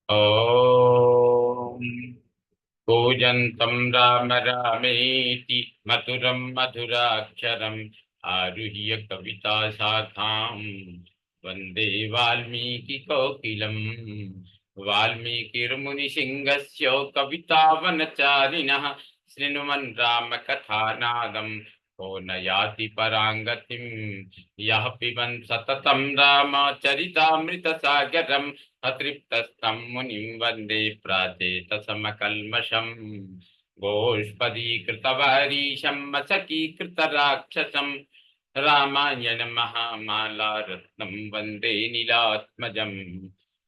ॐ कूजन्तं राम रामेति मधुरं मधुराक्षरम् आरुह्य कविता शाखां वन्दे वाल्मीकिकोकिलम्। वाल्मीकिर्मुनिसिंहस्य कवितावनचारिणः शृण्वन् रामकथानादं को न याति पराङ्गतिं। यः पिबन् सततं रामचरितामृतसागरम् अतृप्तस्थं मुनिं वन्दे प्राचेतसमकल्मषम्। गोष्पदीकृतवारीशं मशकीकृतराक्षसं रामायण महामाला रत्नं वन्दे नीलात्मजम्।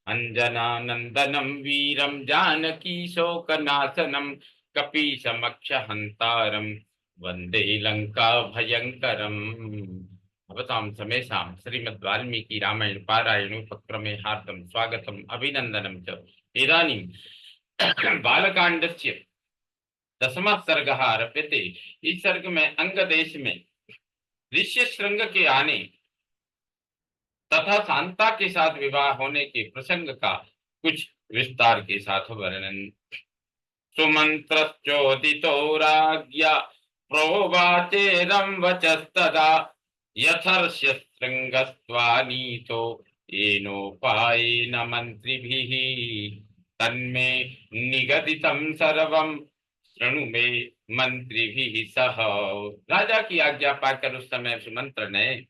अञ्जनानन्दनं वीरं जानकी शोकनाशनं कपीशमक्षहन्तारं वन्दे लङ्का भयङ्करम्। भवतां समेषां श्रीमद् वाल्मीकि रामायण पारायणोपक्रमे हार्दं स्वागतम् अभिनन्दनं च। इदानीं बालकाण्डस्य दशमः सर्गः आरभ्यते। इस सर्ग में अंग देश में ऋष्यशृंग के आने तथा शांता के साथ विवाह होने के प्रसंग का कुछ विस्तार के साथ वर्णन। सुमंत्रश्चोदितो राज्ञा प्रोवाचेरं वचस्तदा यथर्ष्य शृंगस्त्वानीतो येनोपायेन मंत्रिभिः तन्मे निगदितं सर्वं शृणु मे मंत्रिभिः सह। राजा की आज्ञा पाकर उस समय सुमंत्र ने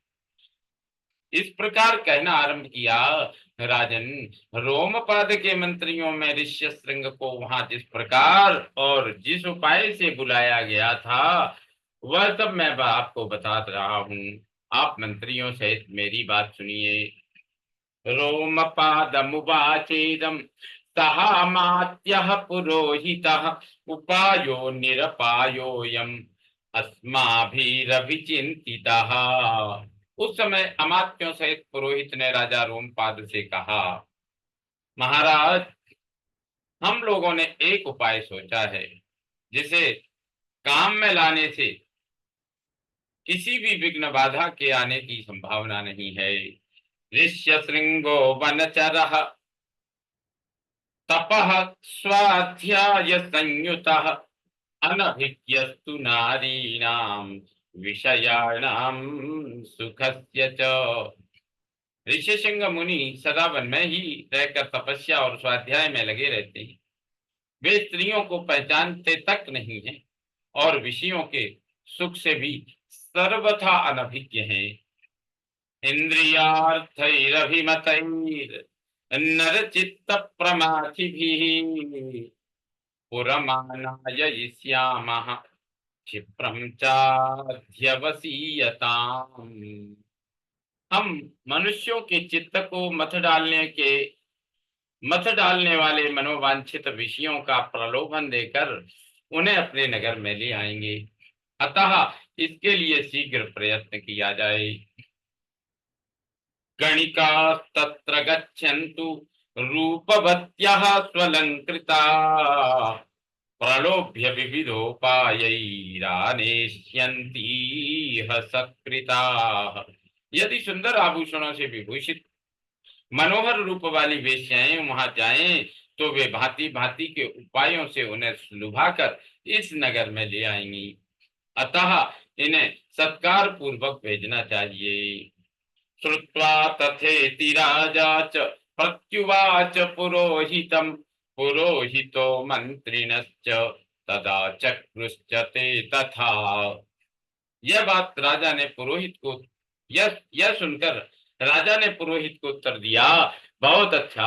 इस प्रकार कहना आरंभ किया। राजन, रोमपाद के मंत्रियों में ऋष्यशृंग को वहां जिस प्रकार और जिस उपाय से बुलाया गया था वह सब मैं आपको बता रहा हूँ। आप मंत्रियों सहित मेरी बात सुनिए। रोमपादमुवाचेदं सहामात्यः पुरोहितः उपायो निरपायोऽयम् अस्माभिरभिचिन्तितः। उस समय अमात्यों सहित पुरोहित ने राजा रोमपाद से कहा, महाराज, हम लोगों ने एक उपाय सोचा है जिसे काम में लाने से किसी भी विघ्न बाधा के आने की संभावना नहीं है। ऋष्यशृंगो वनचरः तपः स्वाध्याय संयुतः अनभिज्ञस्तु नारीणां विषयाणां सुखस्य च। ऋष्यशृंग मुनि सदा वन में ही रहकर तपस्या और स्वाध्याय में लगे रहते हैं। वे स्त्रियों को पहचानते तक नहीं हैं और विषयों के सुख से भी सर्वथा अनभिज्ञ हैं। इंद्रियार्थैरभिमतैर्नरचित्त प्रमाथिभिः पुरमानाययिष्यामः क्षिप्रं चाध्यवसीयताम्। हम मनुष्यों के चित्त को मथ डालने वाले मनोवांछित विषयों का प्रलोभन देकर उन्हें अपने नगर में ले आएंगे। अतः इसके लिए शीघ्र प्रयत्न किया जाए। गणिकास्तत्र गच्छन्तु रूपवत्यः स्वलंकृताः प्रलोभ्य विविधोपायैरानेष्यन्तीह सत्कृताः। यदि सुंदर आभूषणों से विभूषित मनोहर रूप वाली वेश्याएं वहां जाएं तो वे भांति भांति के उपायों से उन्हें लुभाकर इस नगर में ले आएंगी। अतः इन्हें सत्कार पूर्वक भेजना चाहिए। श्रुत्वा तथेति राजा च प्रत्युवाच पुरोहितं पुरोहितो मंत्रिणश्च तदा चक्रुश्च ते तथा। यह बात राजा ने पुरोहित को यह सुनकर राजा ने पुरोहित को उत्तर दिया, बहुत अच्छा,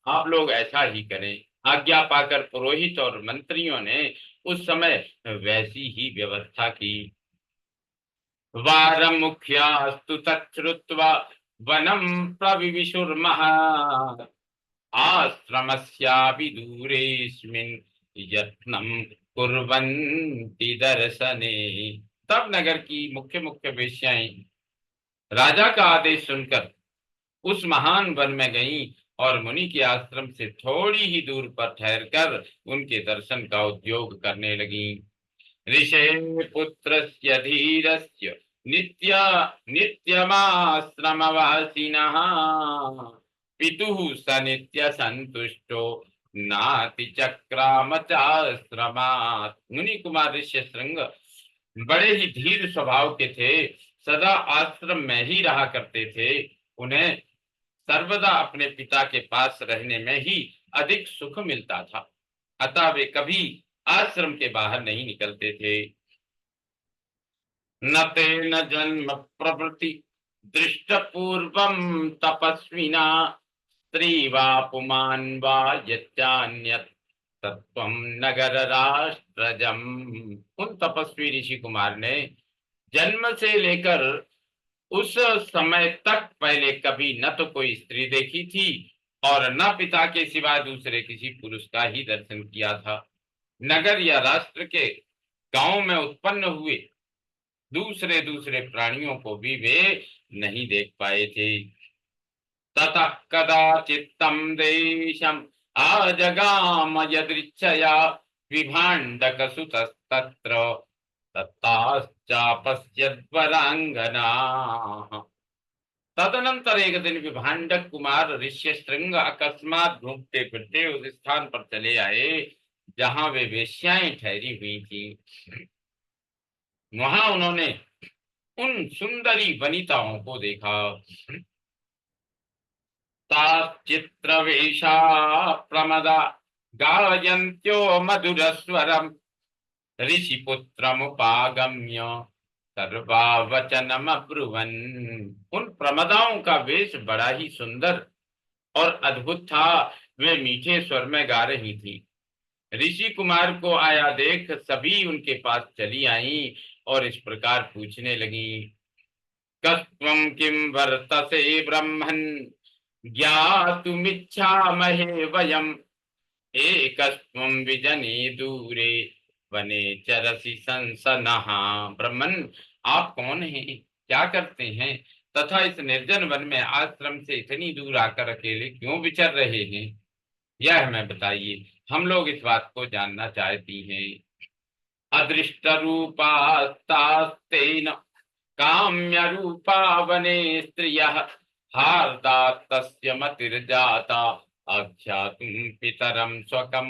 आप लोग ऐसा ही करें। आज्ञा पाकर पुरोहित और मंत्रियों ने उस समय वैसी ही व्यवस्था की। वारमुख्यास्तु तच्छ्रुत्वा वनं प्रविविशुर्महात् आश्रमस्याभिदूरेऽस्मिन् यत्नं कुर्वन्ति दर्शने। तब नगर की मुख्य मुख्य वेश्याएं राजा का आदेश सुनकर उस महान वन में गईं और मुनि के आश्रम से थोड़ी ही दूर पर ठहरकर उनके दर्शन का उद्योग करने लगीं। ऋषे पुत्रस्य धीरस्य नित्यमाश्रमवासिनः पितुः स नित्य संतुष्टो नाति चक्रामचाश्रमात्। मुनि कुमार ऋष्यशृंग बड़े ही धीर स्वभाव के थे, सदा आश्रम में ही रहा करते थे। उन्हें सर्वदा अपने पिता के पास रहने में ही अधिक सुख मिलता था, अतः वे कभी आश्रम के बाहर नहीं निकलते थे। न तेन जन्म प्रवृत्ति दृष्ट पूर्वम तपस्विना स्त्री वा पुमान वा यच्चान्यत् तत्त्वं नगर राष्ट्रजम। उन तपस्वी ऋषि कुमार ने जन्म से लेकर उस समय तक पहले कभी न तो कोई स्त्री देखी थी और न पिता के सिवा दूसरे किसी पुरुष का ही दर्शन किया था। नगर या राष्ट्र के गांव में उत्पन्न हुए दूसरे दूसरे प्राणियों को भी वे नहीं देख पाए थे। ततः कदाचित्तं देशम् आजगाम यदृच्छया विभाण्डकसुतस्तत्र तत्ताश्चापश्यद्वराङ्गनाः। तदनंतर एक दिन विभाण्डक कुमार ऋष्यशृंग अकस्मात घूमते फिरते उस स्थान पर चले आए जहां वे वेश्याएं ठहरी हुई थी। वहां उन्होंने उन सुंदरी वनिताओं को देखा। ताश्चित्रवेशा प्रमदा गायन्त्यो मधुरस्वरम् ऋषिपुत्रमुपागम्य सर्वा वचनमब्रुवन्। उन प्रमदाओं का वेश बड़ा ही सुंदर और अद्भुत था। वे मीठे स्वर में गा रही थी। ऋषि कुमार को आया देख सभी उनके पास चली आई और इस प्रकार पूछने लगी, कस्त्वं किं वर्तसे ब्रह्मन् ज्ञातुमिच्छामहे वयम् एकस्त्वं विजने दूरे वने चरसि संसनः। ब्रह्मन, आप कौन हैं, क्या करते हैं तथा इस निर्जन वन में आश्रम से इतनी दूर आकर अकेले क्यों विचर रहे हैं, यह हमें बताइए, हम लोग इस बात को जानना चाहती हैं। अदृष्ट रूपास्तास्तेन काम्य रूपा वने स्त्रियः हार्दात् तस्य मतिर्जाता अख्यातुं पितरम स्वकम।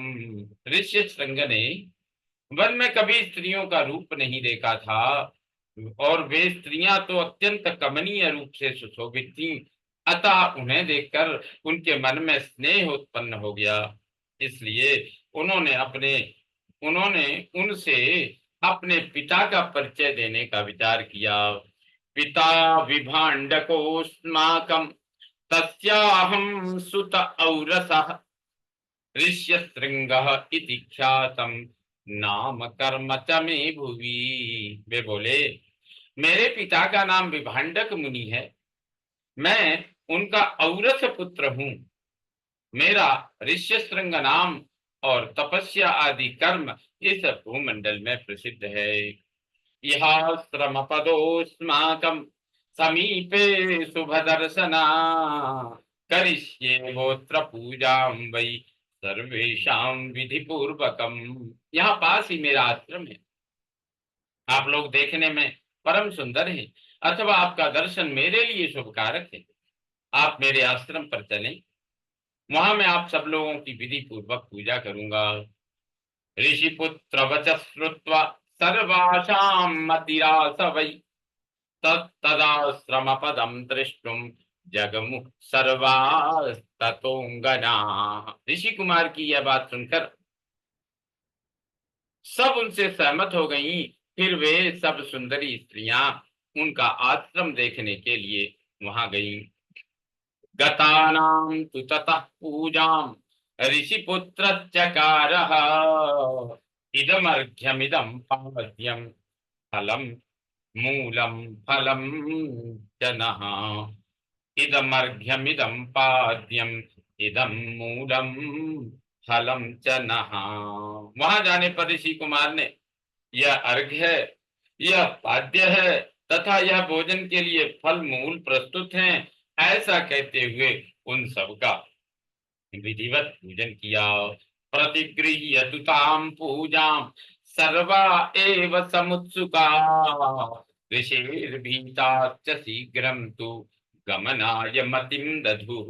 ऋष्यशृंग ने वन में कभी स्त्रियों का रूप नहीं देखा था और वे स्त्रियां तो अत्यंत कमनीय रूप से सुशोभित थीं, अतः उन्हें देखकर उनके मन में स्नेह उत्पन्न हो गया। इसलिए उन्होंने उनसे अपने पिता का परिचय देने का विचार किया। पिता विभाण्डकोऽस्माकं तस्याहं सुत औरसः ऋष्यशृंगः इति ख्यातं नाम कर्म च मे भुवि। वे बोले, मेरे पिता का नाम विभाण्डक मुनि है, मैं उनका औरस पुत्र हूँ। मेरा ऋष्यशृंग नाम और तपस्या आदि कर्म इस भूमंडल में प्रसिद्ध है। यह श्रम पदोस्माकं समीपे शुभ दर्शना करिष्ये गोत्र पूजां वै सर्वेषां विधि पूर्वकम। यहाँ पास ही मेरा आश्रम है, आप लोग देखने में परम सुंदर हैं, अथवा आपका दर्शन मेरे लिए शुभकारक है। आप मेरे आश्रम पर चलें, वहां मैं आप सब लोगों की विधि पूर्वक पूजा करूंगा। ऋषिपुत्र वच श्रुत्वा सर्वासां मतिरास वै तत्तदाश्रम पदम दृष्टुम जगमुः सर्वास्ततोंगनाः। ऋषि कुमार की यह बात सुनकर सब उनसे सहमत हो गईं। फिर वे सब सुंदरी स्त्रियां उनका आश्रम देखने के लिए वहां गईं। गतानां तु ततः पूजां ऋषिपुत्रश्चकारः इदमर्घ्यमिदं पाद्यं फलं मूलं फलं च नः। इदमर्घ्यमिदं पाद्यं इदं मूलं फलं च नः। वहां जाने पर ऋषि कुमार ने, यह अर्घ्य है, यह पाद्य है तथा यह भोजन के लिए फल मूल प्रस्तुत हैं, ऐसा कहते हुए उन सब का विधिवत पूजन किया। प्रतिगृह्य तुतां पूजां सर्वा एव समुत्सुका ऋषिर्भीताश्च शीघ्रं तु गमनाय मतिं दधुः।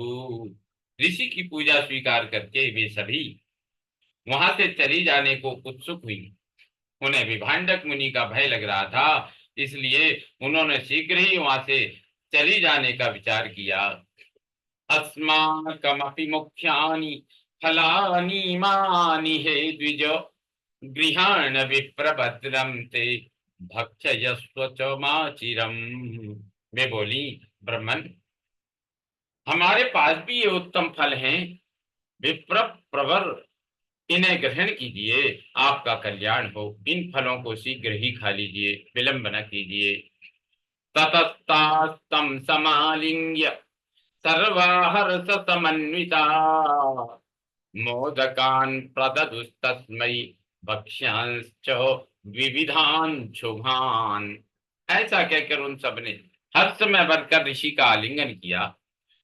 ऋषि की पूजा स्वीकार करके वे सभी वहां से चली जाने को उत्सुक हुई। उन्हें विभांडक मुनि का भय लग रहा था, इसलिए उन्होंने शीघ्र ही वहां से चली जाने का विचार किया। अस्माकमपि मुख्यानि फलानि इमानि हे द्विज गृहाण विप्रभद्रम ते भक्षयस्व च माचिरम। वे बोली, ब्रह्मन, हमारे पास भी ये उत्तम फल हैं, विप्र प्रवर, इन्हें ग्रहण कीजिए, आपका कल्याण हो। इन फलों को शीघ्र ही खा लीजिए, विलंब न कीजिए। ततस्तास्तम समालिंग्य सर्वाहर्ष समन्विता मोदकान् प्रददुस्तस्मै भक्ष्यांश्च विविधान् शुभान्। ऐसा कहकर उन सब ने हर्ष में भरकर ऋषि का आलिंगन किया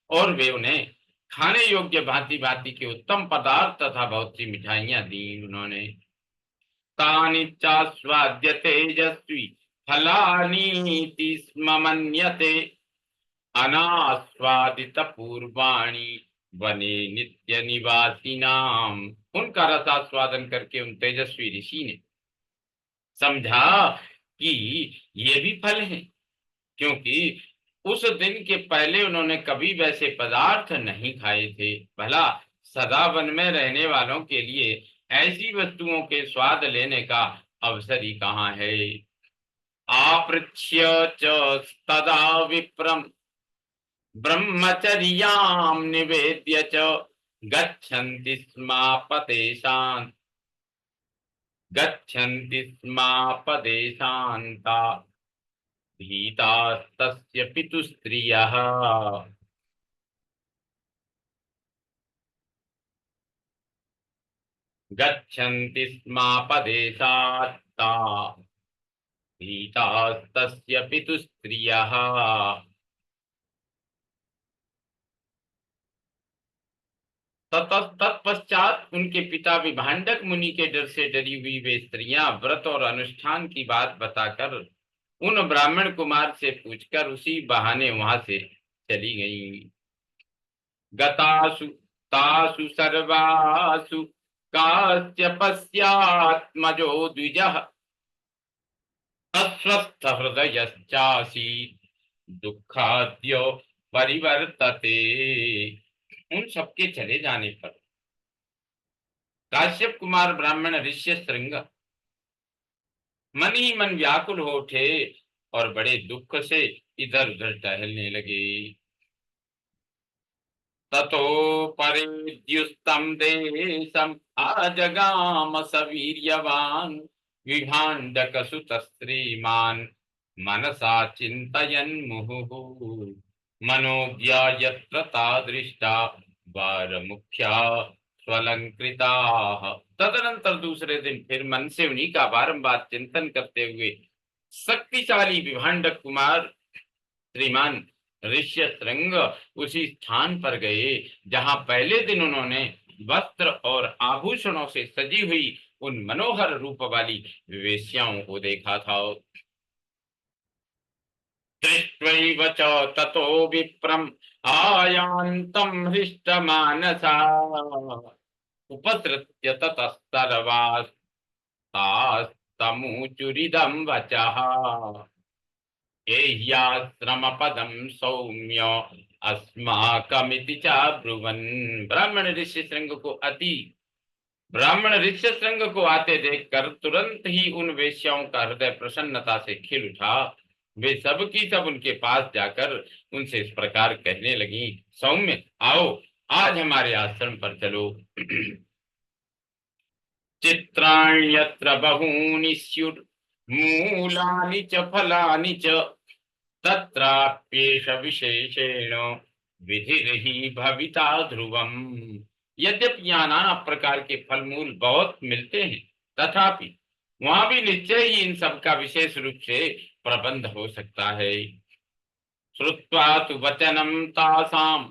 और वे उन्हें खाने योग्य भांति भांति के उत्तम पदार्थ तथा बहुत सी मिठाइयां दी उन्होंने। तानि चास्वाद्य तेजस्वी फलानीति स्म मन्यते अनास्वादित पूर्वाणी वने नित्य निवासिनाम। उनका रसास्वादन करके उन तेजस्वी ऋषि ने समझा कि ये भी फल हैं, क्योंकि उस दिन के पहले उन्होंने कभी वैसे पदार्थ नहीं खाए थे। भला सदा वन में रहने वालों के लिए ऐसी वस्तुओं के स्वाद लेने का अवसर ही कहाँ है। आपृच्छ्य च तदा विप्रम ब्रह्मचर्यां निवेद्य च गच्छन्ति स्मापदेशान् गच्छन्ति स्मापदेशान्ता भीतास्तस्य पितुस्त्रियः। गच्छन्ति स्मापदेशात्ता भीतास्तस्य पितुस्त्रियः। तत्पश्चात उनके पिता विभांडक मुनि के डर से डरी हुई वे स्त्रियां व्रत और अनुष्ठान की बात बताकर उन ब्राह्मण कुमार से पूछकर उसी बहाने वहां से चली गईं। गतासु तासु सर्वासु काश्यपस्यात्मजो द्विजः अस्वस्थ हृदयश्चासी दुःखाद्यो परिवर्तते। उन सबके चले जाने पर काश्यप कुमार ब्राह्मण ऋष्य श्रृंग मन ही मन व्याकुल हो उठे और बड़े दुख से इधर उधर टहलने लगे। ततो परिद्युस्तम देशम आजगाम सवीर्यवान विभाण्डक सुत श्रीमान मनसा चिंतयन् मुहुः मनोज्ञा यत्र तादृष्टा वार मुख्या स्वलंकृताः। तदनंतर दूसरे दिन फिर मन से उन्हीं का बारंबार चिंतन करते हुए शक्तिशाली विभांडक कुमार श्रीमान ऋष्यशृंग उसी स्थान पर गए जहां पहले दिन उन्होंने वस्त्र और आभूषणों से सजी हुई उन मनोहर रूप वाली वेश्याओं को देखा था। दृष्ट्वैव च ततो विप्रम आयान्तं हृष्टमानसा उपसृत्य ततस्तरवास्तास्तमुचुरिदं वचः एह्याश्रमपदं सौम्य अस्माकमिति चाब्रुवन्। ब्राह्मण ऋष्य श्रृंग को आते देखकर तुरंत ही उन वेश्याओं का हृदय प्रसन्नता से खिल उठा। वे सब की सब उनके पास जाकर उनसे इस प्रकार कहने लगी, सौम्य, आओ आज हमारे आश्रम पर चलो। चित्राण्यत्र बहूनि स्युर् मूलानि च फलानि च तत्राप्येष विशेषेण विधिर्हि भविता ध्रुवम्। यद्यपि यहाँ नाना प्रकार के फल मूल बहुत मिलते हैं, तथापि वहां भी निश्चय ही इन सब का विशेष रूप से प्रबंध हो सकता है। श्रुत्वा तु वचनं तासां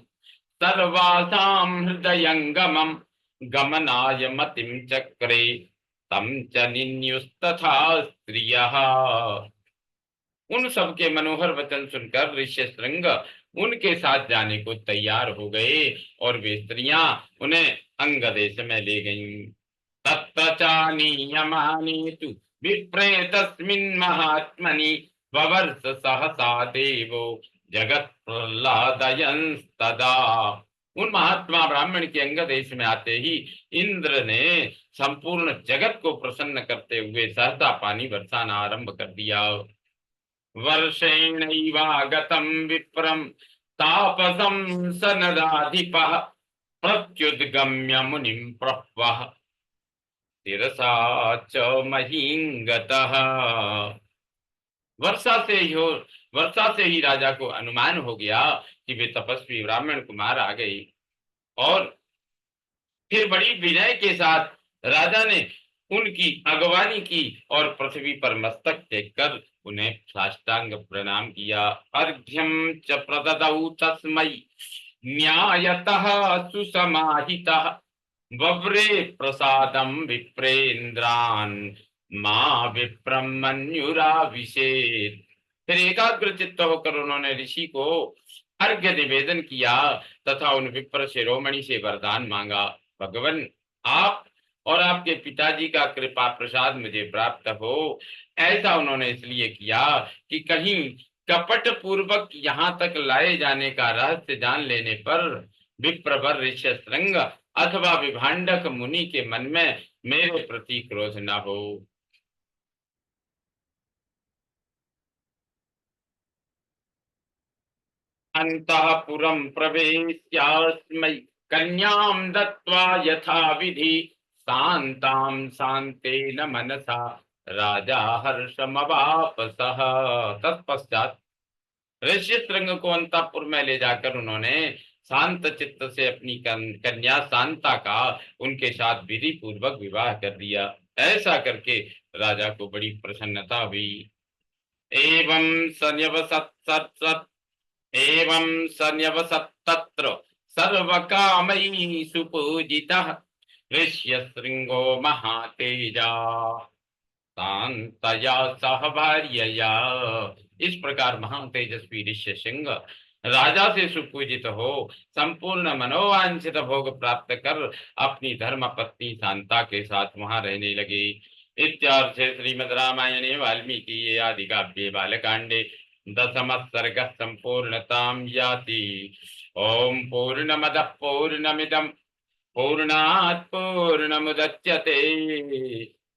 सर्वासां हृदयंगमं गमनाय मतिं चक्रे तं च निन्युस्तथा स्त्रियः। उन सबके मनोहर वचन सुनकर ऋष्यशृंग उनके साथ जाने को तैयार हो गए और वे स्त्रियां उन्हें अंग देश में ले गईं। तत्र चानीयमाने तु विप्रे तस्मिन् महात्मनि ववर्ष सहसा देवो जगत प्रह्लादयंस्तदा। उन महात्मा ब्राह्मण के अंग देश में आते ही इंद्र ने संपूर्ण जगत को प्रसन्न करते हुए सहसा पानी बरसाना आरंभ कर दिया। वर्षेणैवागतं विप्रं तापसं सनदाधिपः प्रत्युद्गम्य मुनिं प्रह्वः तिरसा च महीं गतः। वर्षा से ही हो वर्षा से ही राजा को अनुमान हो गया कि वे तपस्वी ब्राह्मण कुमार आ गए और फिर बड़ी विनय के साथ राजा ने उनकी अगवानी की और पृथ्वी पर मस्तक टेक कर उन्हें साष्टांग प्रणाम किया। अर्घ्यम च प्रददौ तस्मै न्यायतः सुसमाहितः वव्रे प्रसादम विप्रेन्द्रान माँ विप्रम मन्युराविषेद। फिर एकाग्र चित्त होकर उन्होंने ऋषि को अर्घ्य निवेदन किया तथा उन विप्र शिरोमणि से वरदान मांगा। भगवान, आप और आपके पिताजी का कृपा प्रसाद मुझे प्राप्त हो। ऐसा उन्होंने इसलिए किया कि कहीं कपट पूर्वक यहाँ तक लाए जाने का रहस्य जान लेने पर विप्रवर ऋष्यशृंग अथवा विभांडक मुनि के मन में मेरे प्रति क्रोध न हो। अंतःपुरं प्रवेश्यास्मै कन्यां दत्त्वा यथा विधि शान्तां शान्तेन मनसा राजा हर्षमवापसः। तत्पश्चात ऋष्यशृंग को अंतःपुर में ले जाकर उन्होंने शांत चित्त से अपनी कन्या शांता का उनके साथ विधि पूर्वक विवाह कर दिया। ऐसा करके राजा को बड़ी प्रसन्नता हुई। एवं सन्यवसत् एवं सन्यवसत्तत्र सर्वकामैः सुपूजितः ऋष्यशृंगो महातेजा शांतया सह भार्यया। इस प्रकार महान तेजस्वी ऋष्यशृंग राजा से सुपूजित हो संपूर्ण मनोवांछित भोग प्राप्त कर अपनी धर्म पत्नी शांता के साथ वहां रहने लगे। इत्यार्थे श्रीमद् रामायणे वाल्मीकि आदि काव्ये बालकांडे दशम सर्ग संपूर्णतां याति। ओम पूर्णमद पूर्णमिदं पूर्णात् पूर्णमुदच्यते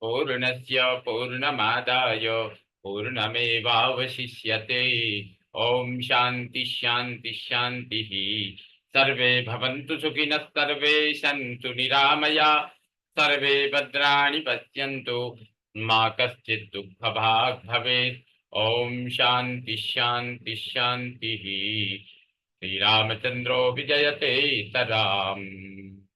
पूर्णस्य पूर्णमादाय पूर्णमेवावशिष्यते। ओम शांति शांति शांति। सर्वे भवन्तु सुखिनः सर्वे सन्तु निरामया सर्वे भद्राणि पश्यन्तु मा कश्चित् दुःखभाग् भवेत्। ओम शांति शांति शांति। श्री रामचंद्रो विजयते सदाम।